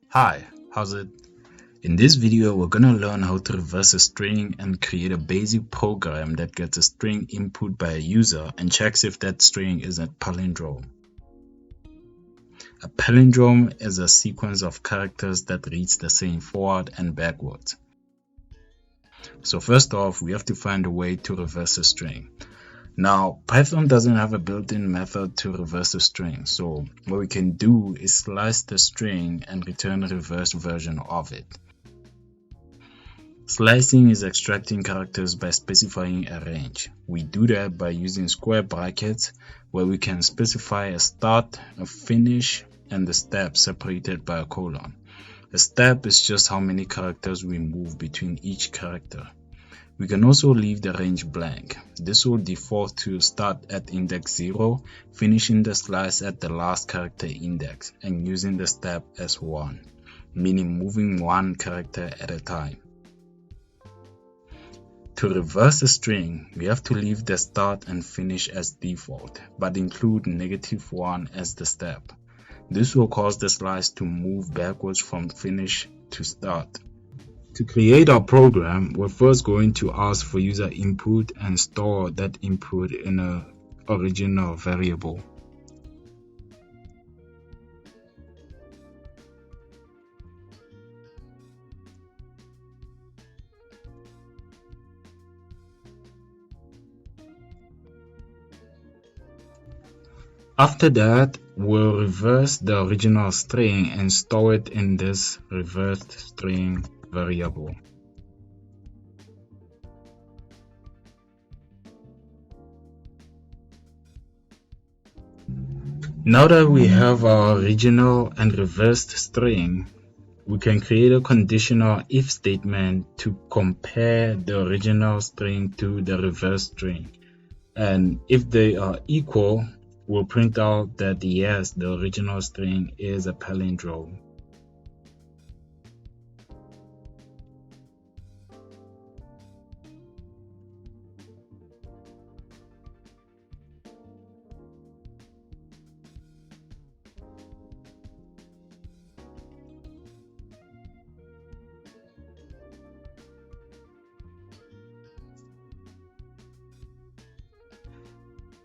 Hi, how's it? In this video, we're gonna learn how to reverse a string and create a basic program that gets a string input by a user and checks if that string is a palindrome. A palindrome is a sequence of characters that reads the same forward and backwards. So first off, we have to find a way to reverse a string. Now, Python doesn't have a built-in method to reverse a string, so what we can do is slice the string and return a reversed version of it. Slicing is extracting characters by specifying a range. We do that by using square brackets where we can specify a start, a finish, and the step separated by a colon. A step is just how many characters we move between each character. We can also leave the range blank. This will default to start at index 0, finishing the slice at the last character index, and using the step as 1, meaning moving one character at a time. To reverse a string, we have to leave the start and finish as default, but include -1 as the step. This will cause the slice to move backwards from finish to start. To create our program, we're first going to ask for user input and store that input in an original variable. After that, we'll reverse the original string and store it in this reversed string variable. Now that we have our original and reversed string, we can create a conditional if statement to compare the original string to the reversed string. And if they are equal, we'll print out that yes, the original string is a palindrome.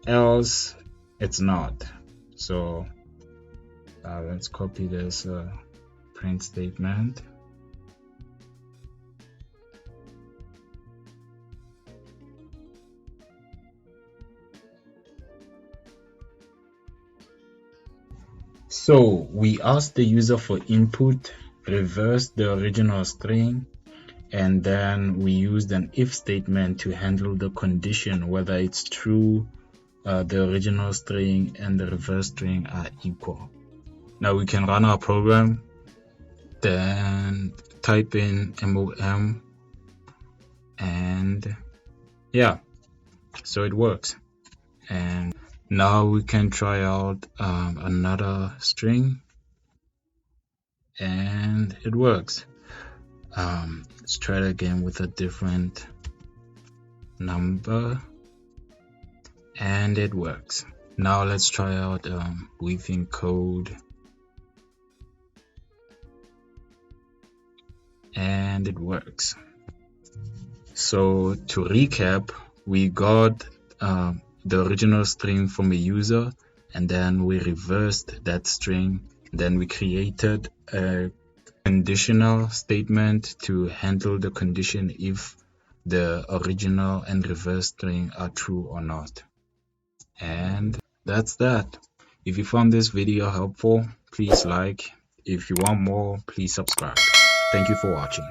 Else it's not. So let's copy this print statement. So we ask the user for input, reverse the original string, and then we used an if statement to handle the condition whether it's true the original string and the reverse string are equal. Now we can run our program, then type in mom, and yeah, so it works. And now we can try out another string, and it works. Let's try it again with a different number, and it works. Now let's try out Wethinkcode, and it works. So to recap, we got the original string from a user, and then we reversed that string. Then we created a conditional statement to handle the condition if the original and reverse string are true or not. And that's that. If you found this video helpful, please like. If you want more, please subscribe. Thank you for watching.